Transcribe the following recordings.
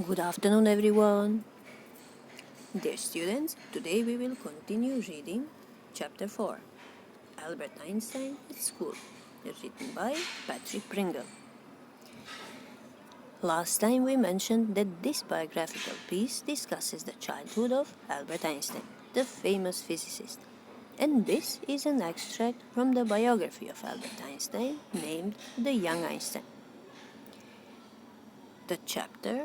Good afternoon, everyone. Dear students, today we will continue reading Chapter 4, Albert Einstein at School, written by Patrick Pringle. Last time we mentioned that this biographical piece discusses the childhood of Albert Einstein, the famous physicist. And this is an extract from the biography of Albert Einstein named The Young Einstein. The chapter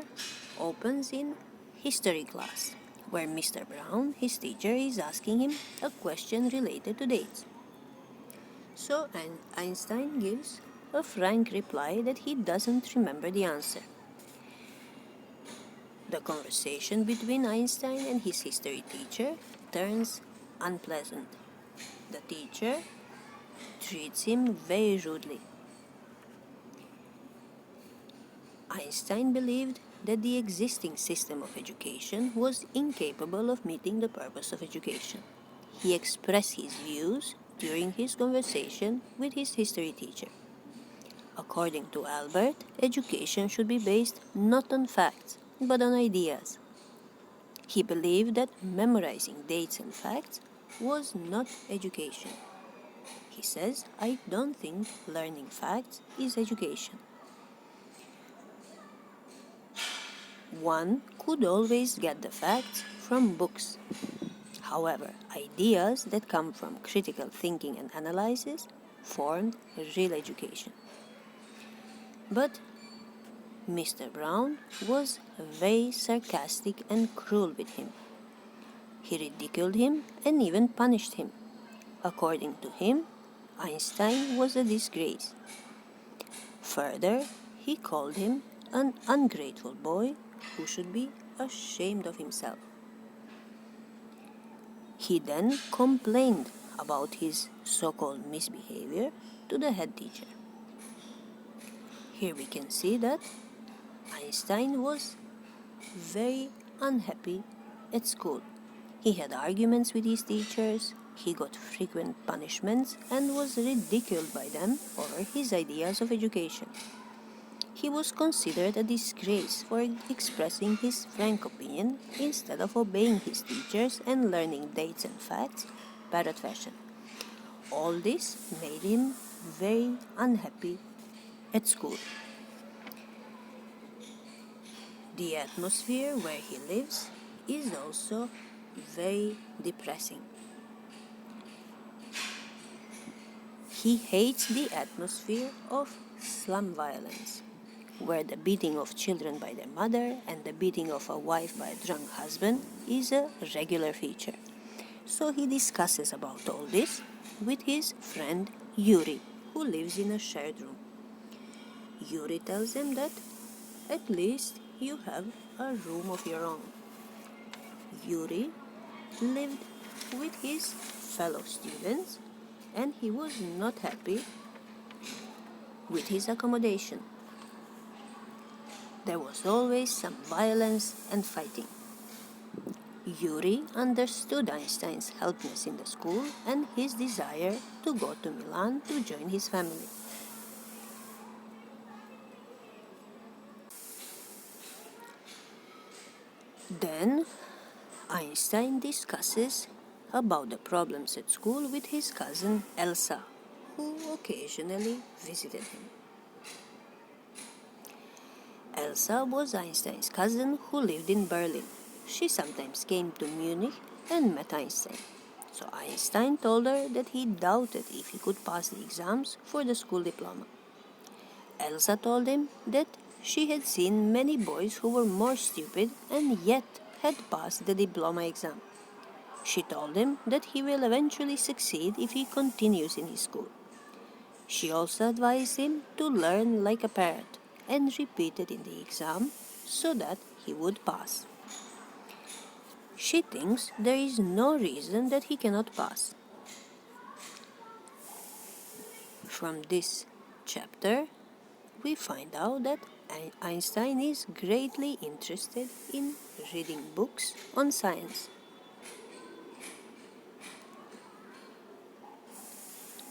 opens in history class, where Mr. Brown, his teacher, is asking him a question related to dates. So Einstein gives a frank reply that he doesn't remember the answer. The conversation between Einstein and his history teacher turns unpleasant. The teacher treats him very rudely. Einstein believed that the existing system of education was incapable of meeting the purpose of education. He expressed his views during his conversation with his history teacher. According to Albert, education should be based not on facts, but on ideas. He believed that memorizing dates and facts was not education. He says, "I don't think learning facts is education." One could always get the facts from books. However, ideas that come from critical thinking and analysis formed real education. But Mr. Brown was very sarcastic and cruel with him. He ridiculed him and even punished him. According to him, Einstein was a disgrace. Further, he called him an ungrateful boy who should be ashamed of himself. He then complained about his so-called misbehavior to the head teacher. Here we can see that Einstein was very unhappy at school. He had arguments with his teachers, he got frequent punishments and was ridiculed by them over his ideas of education. He was considered a disgrace for expressing his frank opinion instead of obeying his teachers and learning dates and facts parrot fashion. All this made him very unhappy at school. The atmosphere where he lives is also very depressing. He hates the atmosphere of slum violence, where the beating of children by their mother and the beating of a wife by a drunk husband is a regular feature. So he discusses about all this with his friend Yuri, who lives in a shared room. Yuri tells him that at least you have a room of your own. Yuri lived with his fellow students and he was not happy with his accommodation. There was always some violence and fighting. Yuri understood Einstein's helplessness in the school and his desire to go to Milan to join his family. Then Einstein discusses about the problems at school with his cousin Elsa, who occasionally visited him. Elsa was Einstein's cousin who lived in Berlin. She sometimes came to Munich and met Einstein. So Einstein told her that he doubted if he could pass the exams for the school diploma. Elsa told him that she had seen many boys who were more stupid and yet had passed the diploma exam. She told him that he will eventually succeed if he continues in his school. She also advised him to learn like a parrot and repeat it in the exam so that he would pass. She thinks there is no reason that he cannot pass. From this chapter, we find out that Einstein is greatly interested in reading books on science.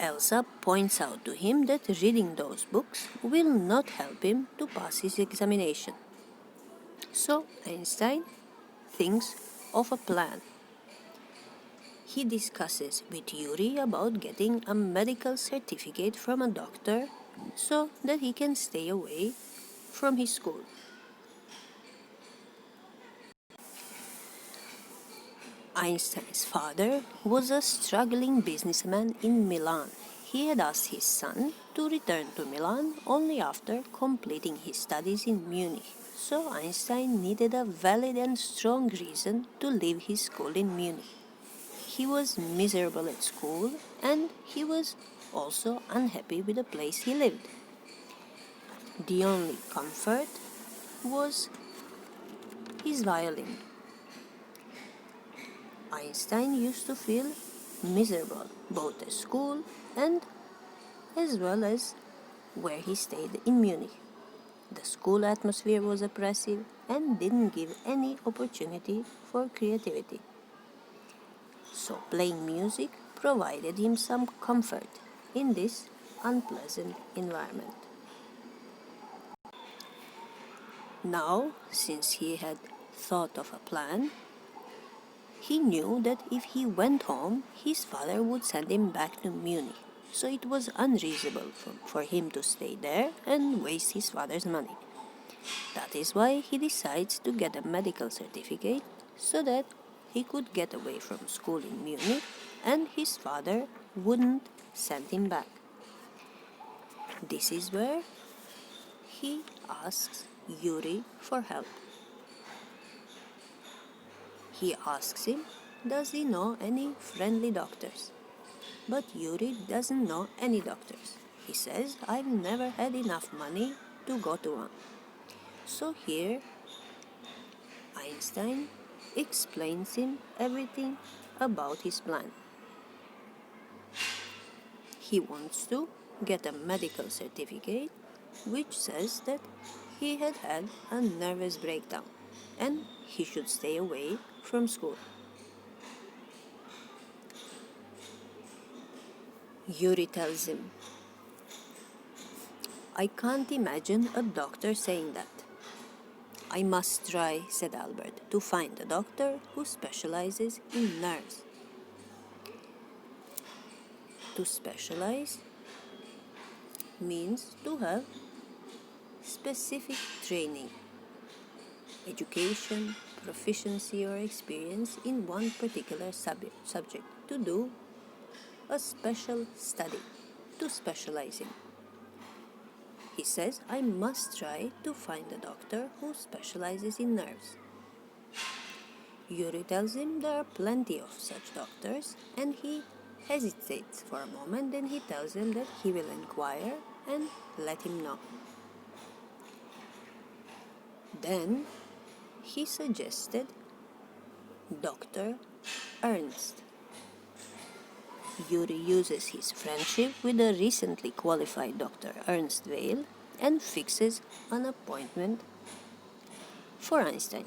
Elsa points out to him that reading those books will not help him to pass his examination. So Einstein thinks of a plan. He discusses with Yuri about getting a medical certificate from a doctor so that he can stay away from his school. Einstein's father was a struggling businessman in Milan. He had asked his son to return to Milan only after completing his studies in Munich. So Einstein needed a valid and strong reason to leave his school in Munich. He was miserable at school and he was also unhappy with the place he lived. The only comfort was his violin. Einstein used to feel miserable both at school and as well as where he stayed in Munich. The school atmosphere was oppressive and didn't give any opportunity for creativity. So playing music provided him some comfort in this unpleasant environment. Now, since he had thought of a plan, he knew that if he went home, his father would send him back to Munich. So it was unreasonable for him to stay there and waste his father's money. That is why he decides to get a medical certificate so that he could get away from school in Munich and his father wouldn't send him back. This is where he asks Yuri for help. He asks him, does he know any friendly doctors? But Yuri doesn't know any doctors. He says, I've never had enough money to go to one. So here, Einstein explains him everything about his plan. He wants to get a medical certificate which says that he had had a nervous breakdown and he should stay away from school. Yuri tells him, I can't imagine a doctor saying that. I must try, said Albert, to find a doctor who specializes in nerves. To specialize means to have specific training, education, proficiency or experience in one particular subject, to do a special study, to specialize in. He says, I must try to find a doctor who specializes in nerves. Yuri tells him there are plenty of such doctors, and he hesitates for a moment, then he tells him that he will inquire and let him know. Then he suggested Dr. Ernst. Yuri uses his friendship with the recently qualified Dr. Ernst Gail and fixes an appointment for Einstein.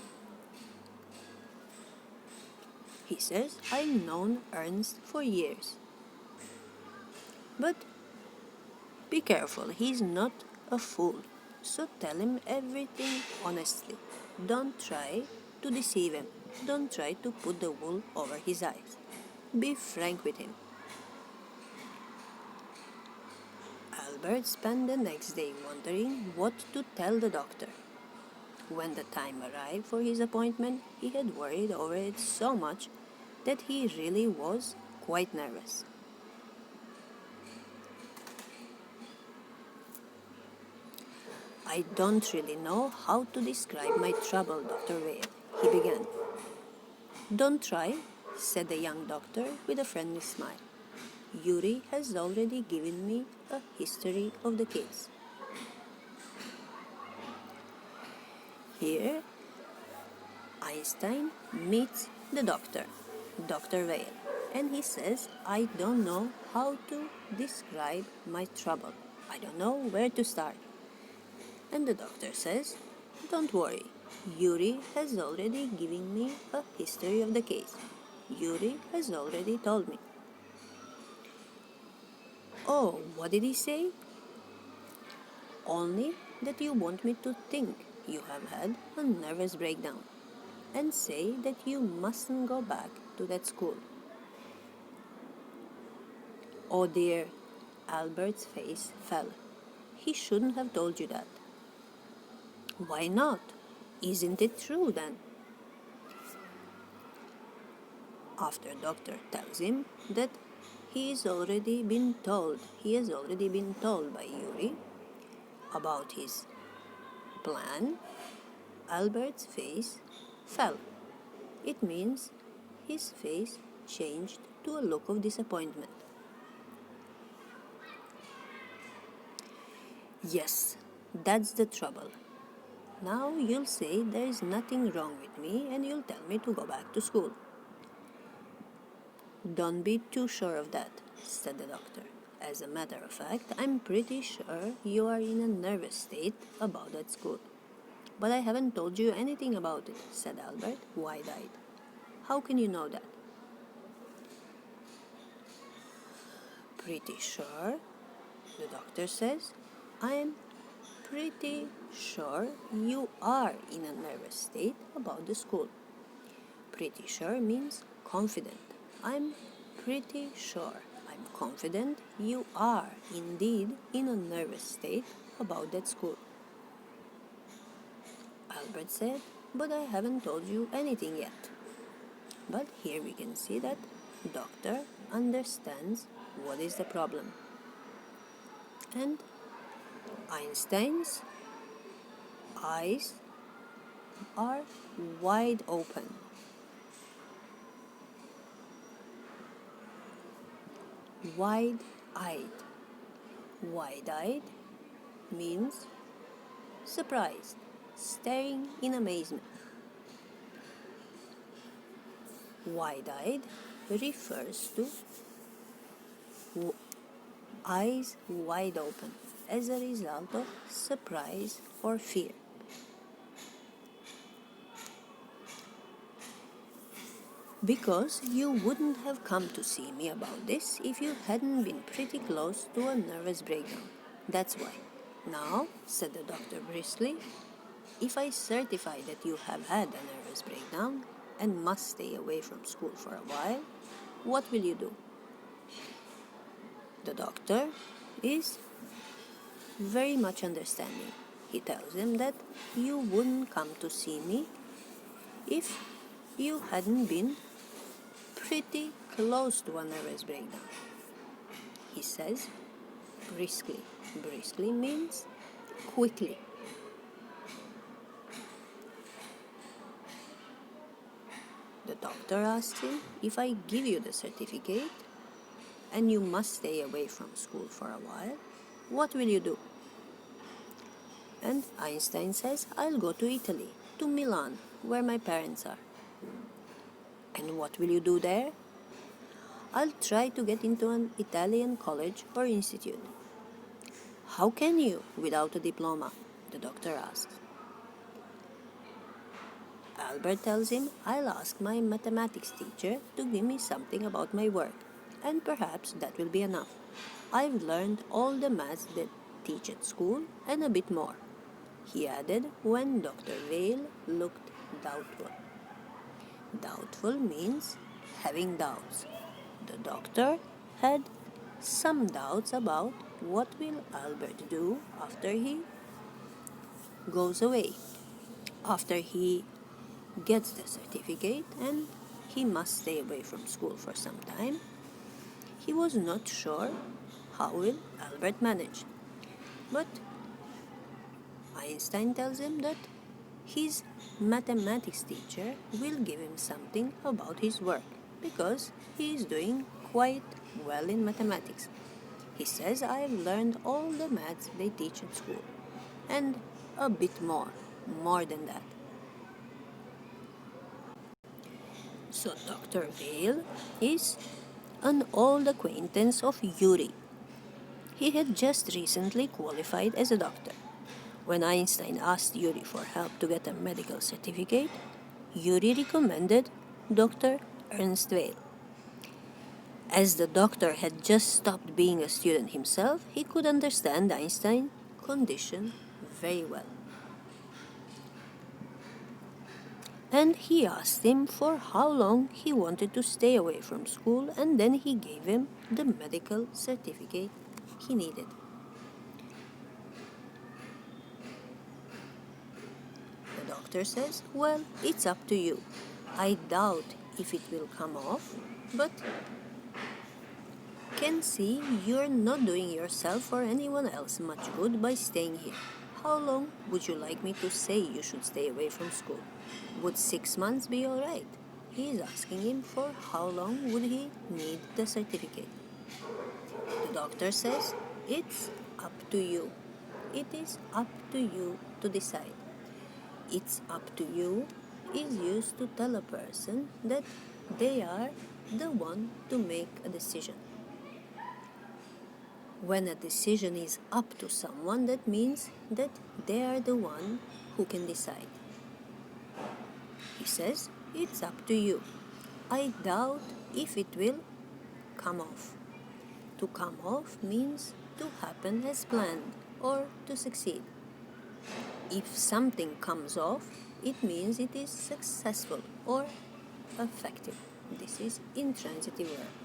He says, I've known Ernst for years. But be careful, he's not a fool. So tell him everything honestly. Don't try to deceive him. Don't try to put the wool over his eyes. Be frank with him. Albert spent the next day wondering what to tell the doctor. When the time arrived for his appointment, he had worried over it so much that he really was quite nervous. I don't really know how to describe my trouble, Dr. Vale, he began. Don't try, said the young doctor with a friendly smile. Yuri has already given me a history of the case. Here, Einstein meets the doctor, Dr. Vale, and he says, I don't know how to describe my trouble. I don't know where to start. And the doctor says, don't worry, Yuri has already given me a history of the case. Yuri has already told me. Oh, what did he say? Only that you want me to think you have had a nervous breakdown and say that you mustn't go back to that school. Oh dear, Albert's face fell. He shouldn't have told you that. Why not? Isn't it true then? After doctor tells him that he has already been told by Yuri about his plan, Albert's face fell. It means his face changed to a look of disappointment. Yes, that's the trouble. Now you'll say there is nothing wrong with me and you'll tell me to go back to school. Don't be too sure of that, said the doctor. As a matter of fact, I'm pretty sure you are in a nervous state about that school. But I haven't told you anything about it, said Albert, wide-eyed. How can you know that? Pretty sure, the doctor says. I'm pretty sure you are in a nervous state about the school. Pretty sure means confident. I'm pretty sure. I'm confident you are indeed in a nervous state about that school. Albert said, but I haven't told you anything yet. But here we can see that doctor understands what is the problem. And Einstein's eyes are wide open. Wide-eyed. Wide-eyed means surprised, staring in amazement. Wide-eyed refers to eyes wide open as a result of surprise or fear. Because you wouldn't have come to see me about this if you hadn't been pretty close to a nervous breakdown. That's why. Now, said the doctor briskly, if I certify that you have had a nervous breakdown and must stay away from school for a while, what will you do? The doctor is very much understanding. He tells him that you wouldn't come to see me if you hadn't been pretty close to a nervous breakdown. He says briskly. Briskly means quickly. The doctor asks him, if I give you the certificate and you must stay away from school for a while, what will you do? And Einstein says, I'll go to Italy, to Milan, where my parents are. And what will you do there? I'll try to get into an Italian college or institute. How can you without a diploma? The doctor asks. Albert tells him, I'll ask my mathematics teacher to give me something about my work, and perhaps that will be enough. I've learned all the maths they teach at school and a bit more, he added when Dr. Gail looked doubtful. Doubtful means having doubts. The doctor had some doubts about what will Albert do after he goes away, after he gets the certificate and he must stay away from school for some time. He was not sure how will Albert manage. But Einstein tells him that his mathematics teacher will give him something about his work because he is doing quite well in mathematics. He says, I've learned all the maths they teach at school and a bit more than that. So Dr. Gail is an old acquaintance of Yuri. He had just recently qualified as a doctor. When Einstein asked Yuri for help to get a medical certificate, Yuri recommended Dr. Ernst Weil. As the doctor had just stopped being a student himself, he could understand Einstein's condition very well. And he asked him for how long he wanted to stay away from school, and then he gave him the medical certificate he needed. The doctor says, "Well, it's up to you. I doubt if it will come off, but can see you're not doing yourself or anyone else much good by staying here. How long would you like me to say you should stay away from school? Would 6 months be alright?" He is asking him for how long would he need the certificate. The doctor says, "It's up to you. It is up to you to decide." "It's up to you" is used to tell a person that they are the one to make a decision. When a decision is up to someone, that means that they are the one who can decide. He says, "It's up to you. I doubt if it will come off." To come off means to happen as planned or to succeed. If something comes off, it means it is successful or effective. This is intransitive verb,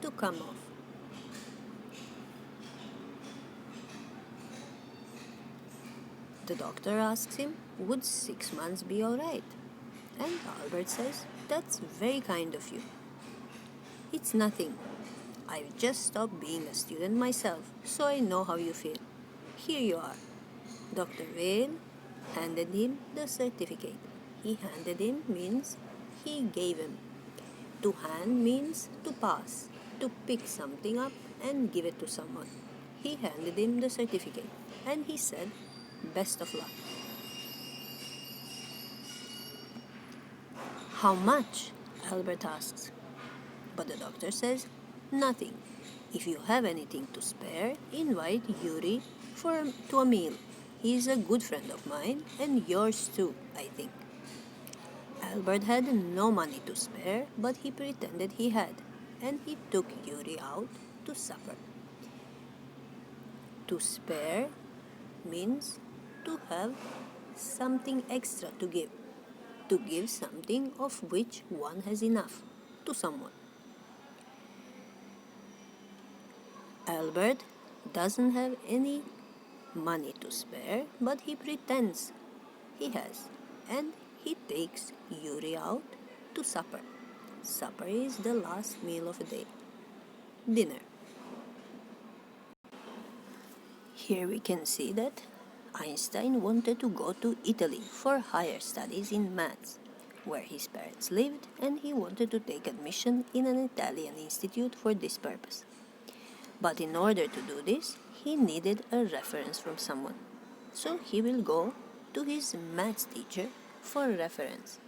to come off. The doctor asks him, "Would 6 months be alright?" And Albert says, "That's very kind of you. It's nothing. I've just stopped being a student myself, so I know how you feel. Here you are." Dr. Gail handed him the certificate. He handed him means he gave him. To hand means to pass, to pick something up and give it to someone. He handed him the certificate and he said, "Best of luck." "How much?" Albert asks. But the doctor says, "Nothing. If you have anything to spare, invite Yuri to a meal. He is a good friend of mine and yours too, I think." Albert had no money to spare, but he pretended he had, and he took Yuri out to supper. To spare means to have something extra to give something of which one has enough to someone. Albert doesn't have any money to spare, but he pretends he has, and he takes Yuri out to supper. Supper is the last meal of the day. Dinner. Here we can see that Einstein wanted to go to Italy for higher studies in maths, where his parents lived, and he wanted to take admission in an Italian institute for this purpose. But in order to do this, he needed a reference from someone. So he will go to his maths teacher for a reference.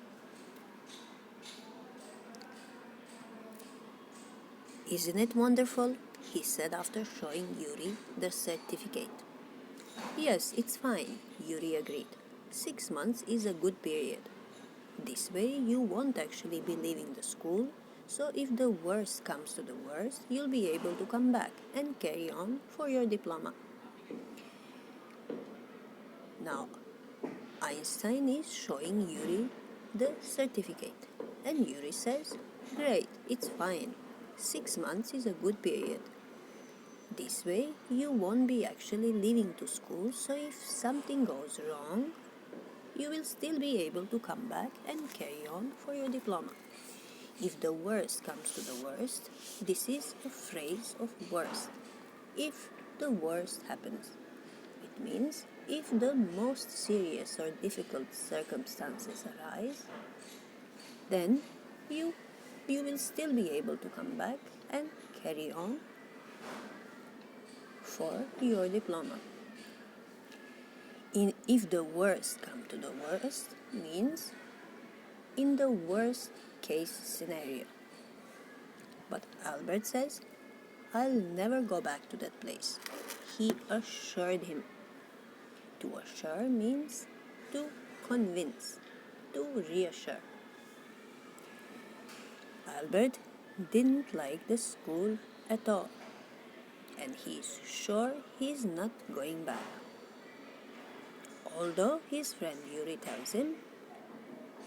"Isn't it wonderful?" he said after showing Yuri the certificate. "Yes, it's fine," Yuri agreed. 6 months is a good period. This way you won't actually be leaving the school, so if the worst comes to the worst, you'll be able to come back and carry on for your diploma. Now, Einstein is showing Yuri the certificate, and Yuri says, "Great, it's fine. 6 months is a good period. This way, you won't be actually leaving to school, so if something goes wrong, you will still be able to come back and carry on for your diploma." If the worst comes to the worst, this is a phrase of worst. If the worst happens, it means if the most serious or difficult circumstances arise, then you will still be able to come back and carry on for your diploma. If the worst come to the worst means in the worst case scenario. But Albert says, "I'll never go back to that place." He assured him. To assure means to convince, to reassure. Albert didn't like the school at all, and he's sure he's not going back. Although his friend Yuri tells him,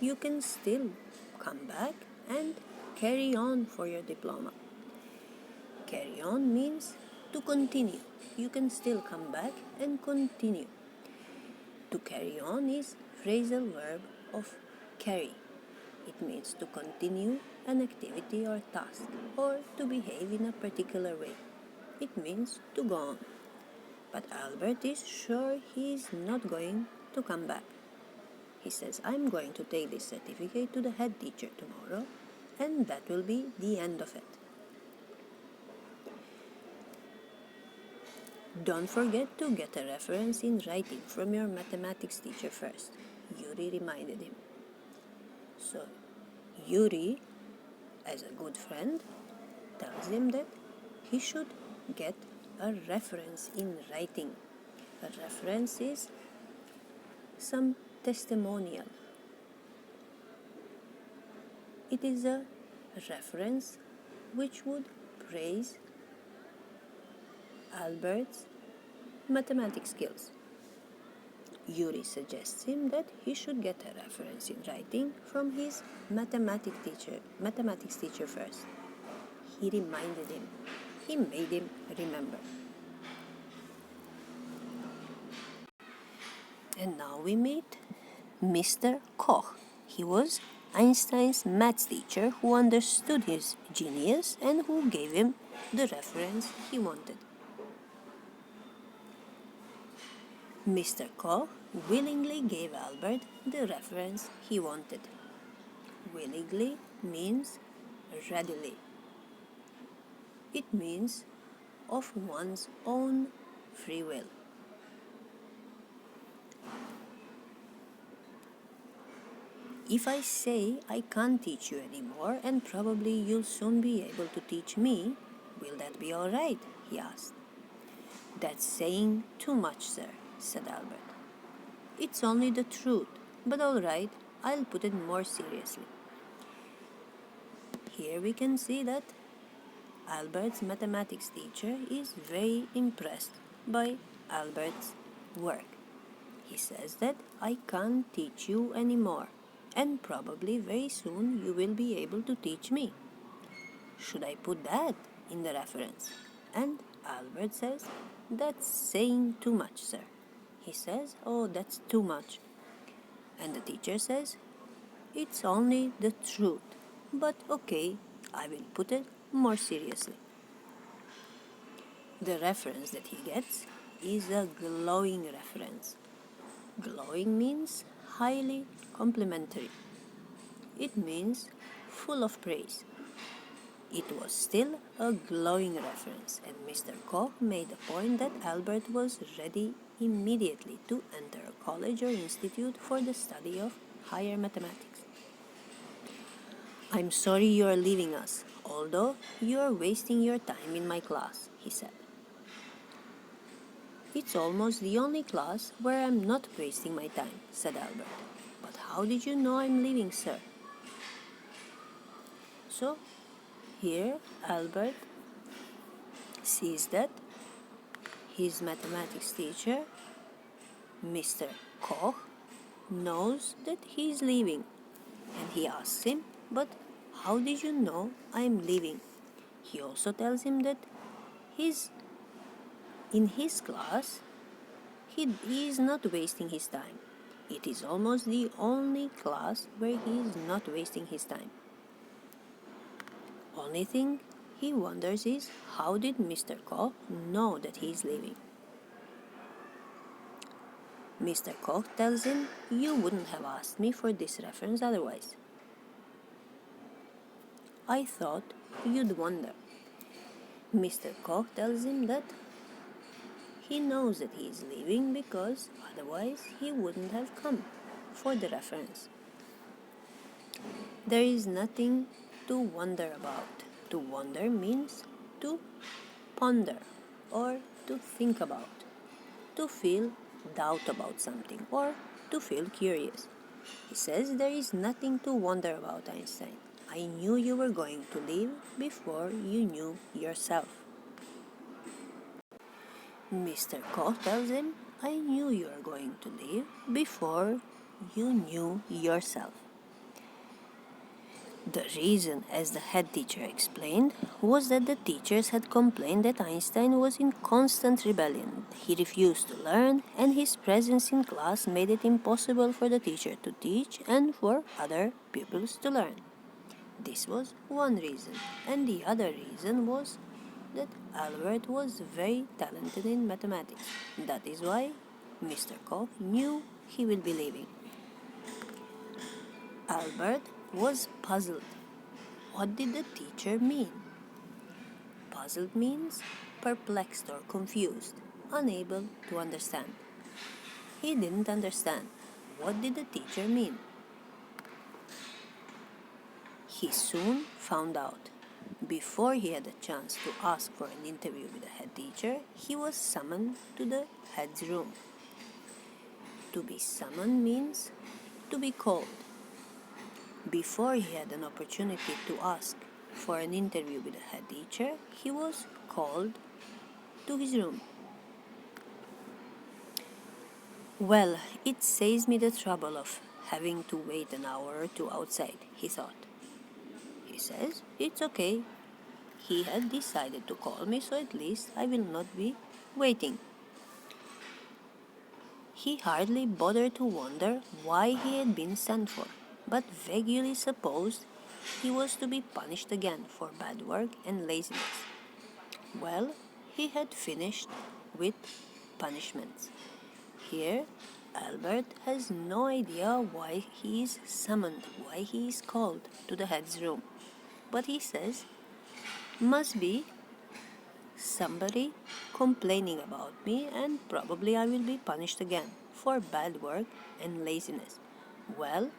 you can still come back and carry on for your diploma. Carry on means to continue. You can still come back and continue. To carry on is phrasal verb of carry. It means to continue an activity or task, or to behave in a particular way. It means to go on. But Albert is sure he is not going to come back. He says, I'm going to take this certificate to the head teacher tomorrow, and that will be the end of it. Don't forget to get a reference in writing from your mathematics teacher first, Yuri reminded him. So, Yuri, as a good friend, tells him that he should get a reference in writing. A reference is some testimonial. It is a reference which would praise Albert's mathematics skills. Yuri suggests him that he should get a reference in writing from his mathematics teacher first. He reminded him. He made him remember. And now we meet Mr. Koch. He was Einstein's maths teacher who understood his genius and who gave him the reference he wanted. Mr. Koch willingly gave Albert the reference he wanted. Willingly means readily. It means of one's own free will. If I say I can't teach you anymore and probably you'll soon be able to teach me, will that be all right? He asked. That's saying too much, sir, said Albert. It's only the truth, but all right, I'll put it more seriously. Here we can see that Albert's mathematics teacher is very impressed by Albert's work. He says that I can't teach you anymore, and probably very soon you will be able to teach me. Should I put that in the reference? And Albert says, that's saying too much, sir. He says, oh, that's too much. And the teacher says, it's only the truth, but okay, I will put it more seriously. The reference that he gets is a glowing reference. Glowing means highly complimentary. It means full of praise. It was still a glowing reference, and Mr. Koch made a point that Albert was ready immediately to enter a college or institute for the study of higher mathematics. I'm sorry you are leaving us, although you are wasting your time in my class, he said. It's almost the only class where I'm not wasting my time, said Albert. But how did you know I'm leaving, sir? So, here Albert sees that his mathematics teacher, Mr. Koch, knows that he is leaving. And he asks him, but how did you know I'm leaving? He also tells him that in his class, he is not wasting his time. It is almost the only class where he is not wasting his time. Only thing he wonders is, how did Mr. Koch know that he is leaving? Mr. Koch tells him, you wouldn't have asked me for this reference otherwise. I thought you'd wonder. Mr. Koch tells him that he knows that he is leaving because otherwise he wouldn't have come for the reference. There is nothing to wonder about. To wonder means to ponder or to think about, to feel doubt about something or to feel curious. He says there is nothing to wonder about, Einstein. I knew you were going to leave before you knew yourself. Mr. Koch tells him, I knew you were going to leave before you knew yourself. The reason, as the head teacher explained, was that the teachers had complained that Einstein was in constant rebellion. He refused to learn, and his presence in class made it impossible for the teacher to teach and for other pupils to learn. This was one reason, and the other reason was that Albert was very talented in mathematics. That is why Mr. Koch knew he will be leaving. Albert was puzzled. What did the teacher mean? Puzzled means perplexed or confused, unable to understand. He didn't understand. What did the teacher mean? He soon found out. Before he had a chance to ask for an interview with the head teacher, he was summoned to the head's room. To be summoned means to be called. Before he had an opportunity to ask for an interview with the head teacher, he was called to his room. Well, it saves me the trouble of having to wait an hour or two outside, he thought. He says, it's okay. He had decided to call me, so at least I will not be waiting. He hardly bothered to wonder why he had been sent for, but vaguely supposed he was to be punished again for bad work and laziness. Well, he had finished with punishments. Here, Albert has no idea why he is summoned, why he is called to the head's room. But he says, must be somebody complaining about me, and probably I will be punished again for bad work and laziness. Well,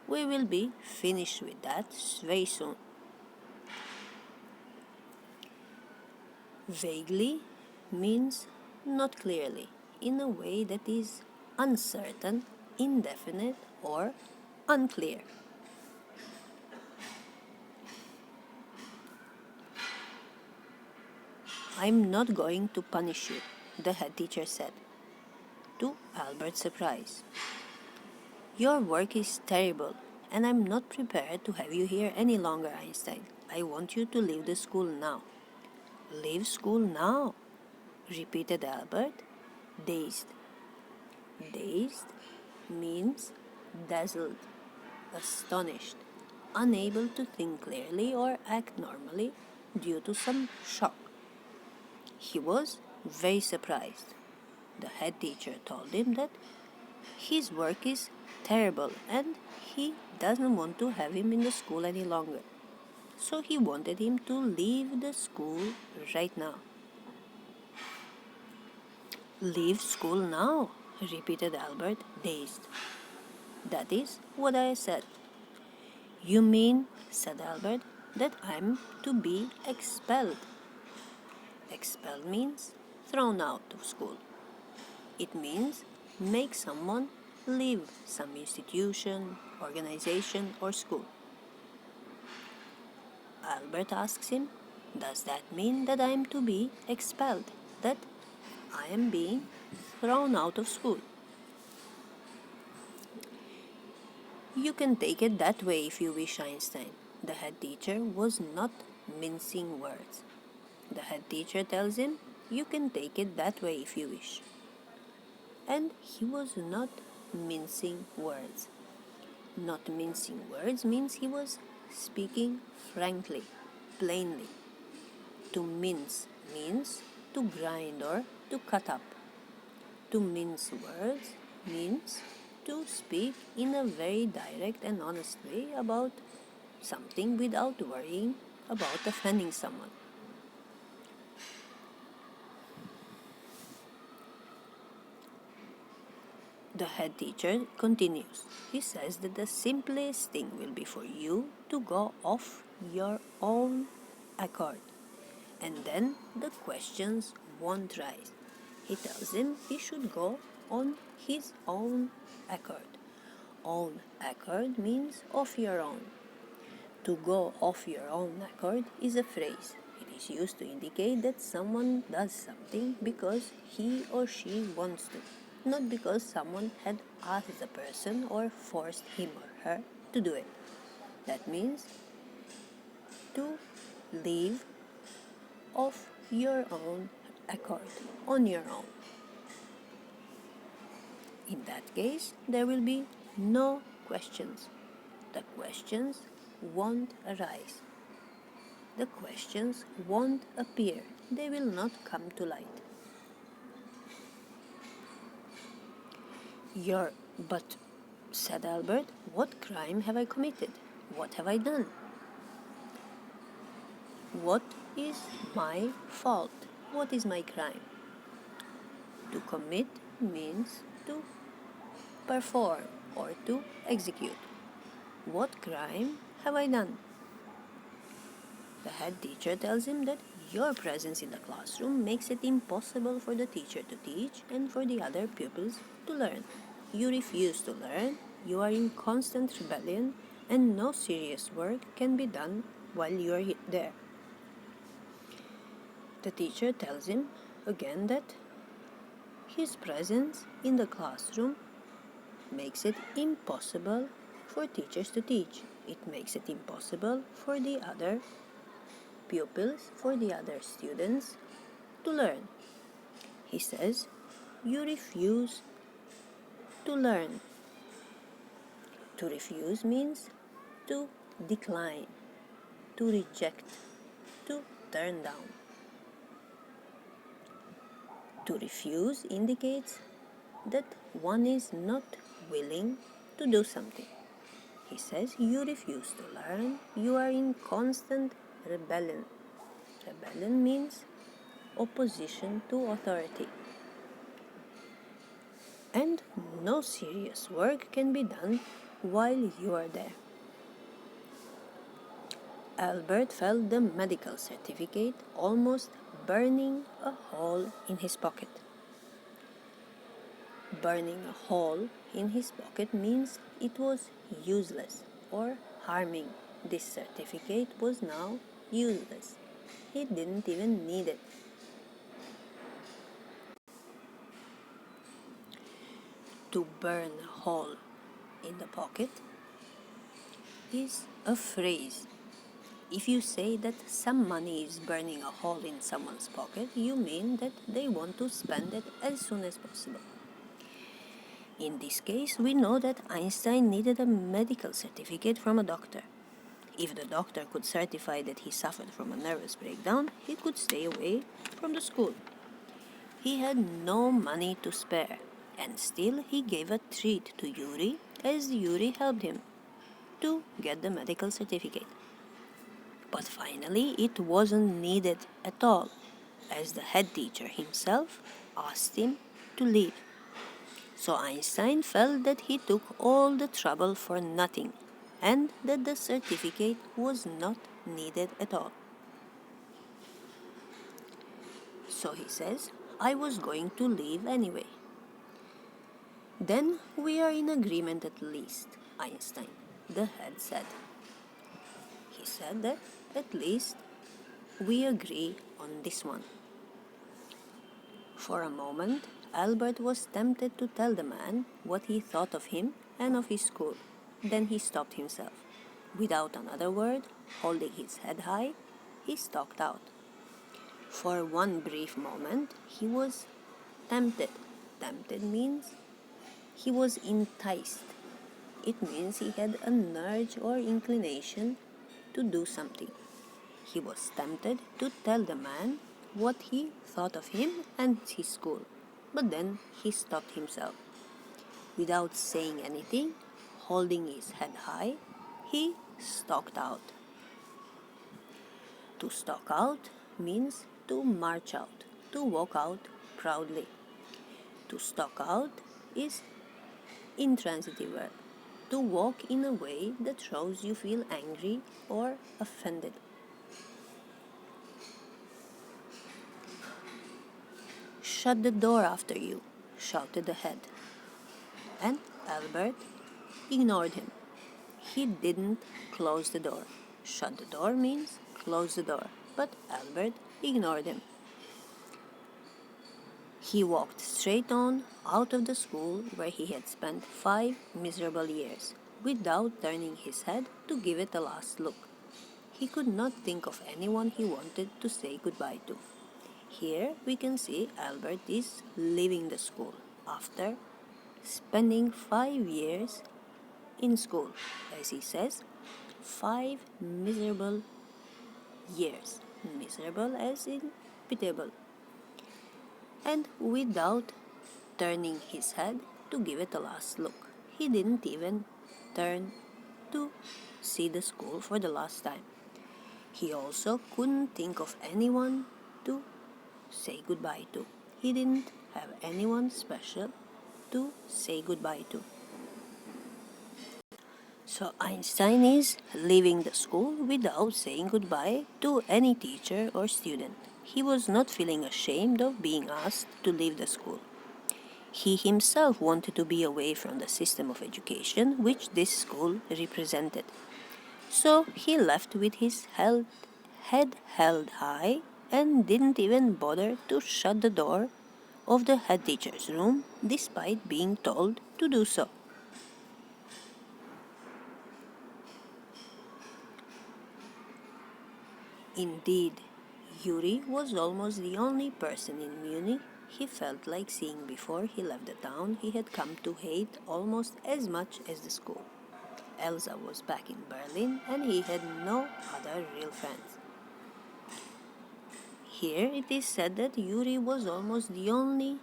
we will be finished with that very soon. Vaguely means not clearly, in a way that is uncertain, indefinite, or unclear. I'm not going to punish you, the head teacher said, to Albert's surprise. Your work is terrible, and I'm not prepared to have you here any longer, Einstein. I want you to leave the school now. Leave school now, repeated Albert, dazed. Dazed means dazzled, astonished, unable to think clearly or act normally due to some shock. He was very surprised. The head teacher told him that his work is terrible and he doesn't want to have him in the school any longer. So he wanted him to leave the school right now. Leave school now, repeated Albert, dazed. That is what I said. You mean, said Albert, that I'm to be expelled. Expelled means thrown out of school. It means make someone leave some institution, organization, or school. Albert asks him, does that mean that I am to be expelled, that I am being thrown out of school? You can take it that way if you wish, Einstein. The head teacher was not mincing words. The head teacher tells him, you can take it that way if you wish. And he was not mincing words. Not mincing words means he was speaking frankly, plainly. To mince means to grind or to cut up. To mince words means to speak in a very direct and honest way about something without worrying about offending someone. The head teacher continues. He says that the simplest thing will be for you to go off your own accord, and then the questions won't rise. He tells him he should go on his own accord. Own accord means of your own. To go off your own accord is a phrase. It is used to indicate that someone does something because he or she wants to, not because someone had asked the person or forced him or her to do it. That means to leave of your own accord, on your own. In that case, there will be no questions. The questions won't arise. The questions won't appear. They will not come to light. But, said Albert, what crime have I committed? What have I done? What is my fault? What is my crime? To commit means to perform or to execute. What crime have I done? The head teacher tells him that your presence in the classroom makes it impossible for the teacher to teach and for the other pupils to learn. You refuse to learn, you are in constant rebellion, and no serious work can be done while you are there. The teacher tells him again that his presence in the classroom makes it impossible for teachers to teach. It makes it impossible for the other pupils, for the other students to learn. He says, you refuse to learn. To refuse means to decline, to reject, to turn down. To refuse indicates that one is not willing to do something. He says, you refuse to learn, you are in constant rebellion. Rebellion means opposition to authority. And no serious work can be done while you are there. Albert felt the medical certificate almost burning a hole in his pocket. Burning a hole in his pocket means it was useless or harming. This certificate was now useless. He didn't even need it. To burn a hole in the pocket is a phrase. If you say that some money is burning a hole in someone's pocket, you mean that they want to spend it as soon as possible. In this case, we know that Einstein needed a medical certificate from a doctor. If the doctor could certify that he suffered from a nervous breakdown, he could stay away from the school. He had no money to spare, and still he gave a treat to Yuri as Yuri helped him to get the medical certificate. But finally it wasn't needed at all, as the head teacher himself asked him to leave. So Einstein felt that he took all the trouble for nothing, and that the certificate was not needed at all. So he says, I was going to leave anyway. Then we are in agreement at least, Einstein, the head said. He said that at least we agree on this one. For a moment, Albert was tempted to tell the man what he thought of him and of his school. Then he stopped himself. Without another word, holding his head high, he stalked out. For one brief moment, he was tempted. Tempted means he was enticed. It means he had an urge or inclination to do something. He was tempted to tell the man what he thought of him and his school, but then he stopped himself. Without saying anything, holding his head high, he stalked out. To stalk out means to march out, to walk out proudly. To stalk out is intransitive verb, to walk in a way that shows you feel angry or offended. Shut the door after you, shouted the head. And Albert ignored him. He didn't close the door. Shut the door means close the door, but Albert ignored him. He walked straight on out of the school where he had spent 5 miserable years, without turning his head to give it a last look. He could not think of anyone he wanted to say goodbye to. Here we can see Albert is leaving the school after spending 5 years in school. As he says, 5 miserable years. Miserable as in pitiable. And without turning his head to give it a last look. He didn't even turn to see the school for the last time. He also couldn't think of anyone to say goodbye to. He didn't have anyone special to say goodbye to. So Einstein is leaving the school without saying goodbye to any teacher or student. He was not feeling ashamed of being asked to leave the school. He himself wanted to be away from the system of education which this school represented. So he left with his head held high and didn't even bother to shut the door of the head teacher's room despite being told to do so. Indeed, Yuri was almost the only person in Munich he felt like seeing before he left the town he had come to hate almost as much as the school. Elsa was back in Berlin and he had no other real friends. Here it is said that Yuri was almost the only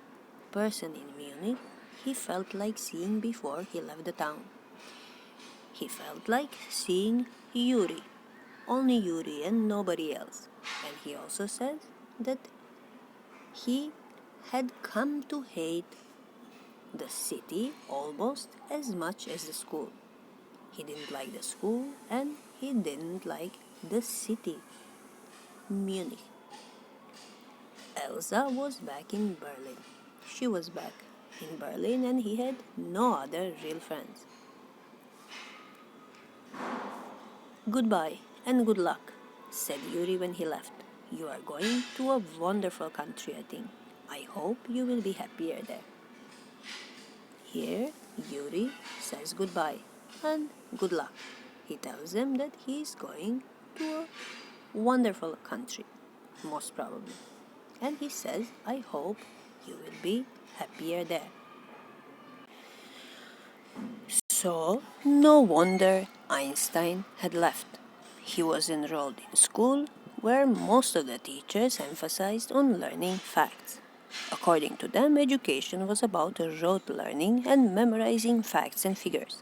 person in Munich he felt like seeing before he left the town. He felt like seeing Yuri, only Yuri and nobody else. And he also said that he had come to hate the city almost as much as the school. He didn't like the school and he didn't like the city, Munich. Elsa was back in Berlin. She was back in Berlin and he had no other real friends. Goodbye and good luck, said Yuri when he left. You are going to a wonderful country, I think. I hope you will be happier there. Here, Yuri says goodbye and good luck. He tells them that he is going to a wonderful country, most probably. And he says, I hope you will be happier there. So, no wonder Einstein had left. He was enrolled in school where most of the teachers emphasized on learning facts. According to them, education was about rote learning and memorizing facts and figures.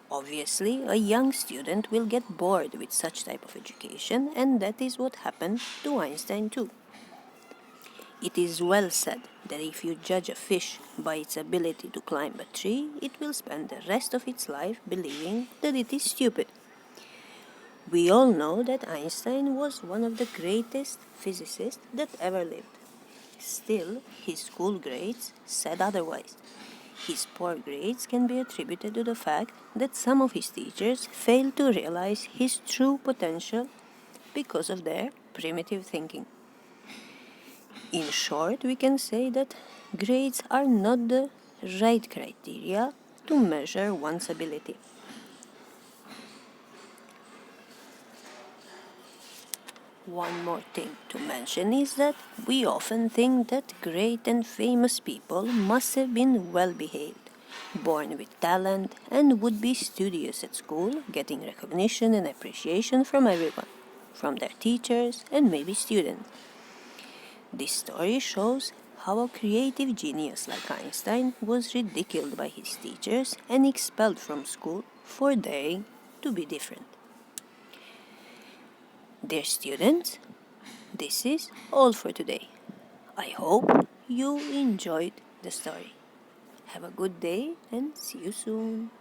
Obviously, a young student will get bored with such type of education, and that is what happened to Einstein too. It is well said that if you judge a fish by its ability to climb a tree, it will spend the rest of its life believing that it is stupid. We all know that Einstein was one of the greatest physicists that ever lived. Still, his school grades said otherwise. His poor grades can be attributed to the fact that some of his teachers failed to realize his true potential because of their primitive thinking. In short, we can say that grades are not the right criteria to measure one's ability. One more thing to mention is that we often think that great and famous people must have been well behaved, born with talent, and would be studious at school, getting recognition and appreciation from everyone, from their teachers and maybe students. This story shows how a creative genius like Einstein was ridiculed by his teachers and expelled from school for daring to be different. Dear students, this is all for today. I hope you enjoyed the story. Have a good day and see you soon.